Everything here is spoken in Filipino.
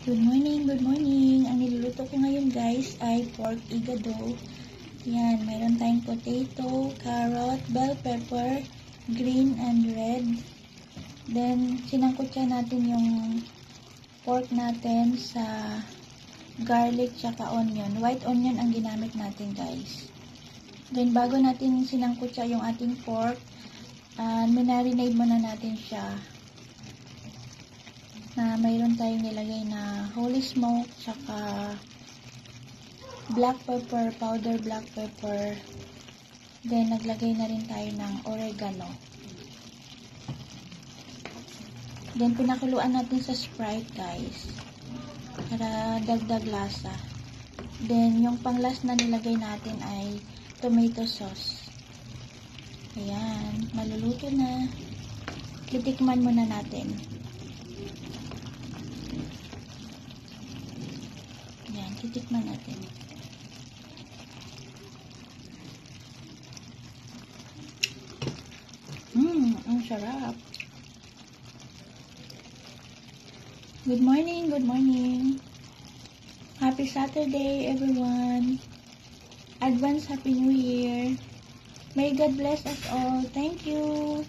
Good morning, good morning. Ang niluluto ko ngayon guys ay pork igado. Yan, mayroon tayong potato, carrot, bell pepper, green and red. Then, sinangkutsa natin yung pork natin sa garlic tsaka onion. White onion ang ginamit natin guys. Then, bago natin sinangkutsa yung ating pork, minarinade muna natin siya. Na mayroon tayong nilagay na holy smoke, tsaka black pepper, powder black pepper. Then, naglagay na rin tayo ng oregano. Then, pinakuluan natin sa Sprite, guys. Para dagdag lasa. Then, yung pang-last na nilagay natin ay tomato sauce. Ayan, maluluto na. Titikman muna natin. Ayan, titikman natin. Ang sarap. Good morning, good morning. Happy Saturday, everyone. Advance Happy New Year. May God bless us all. Thank you.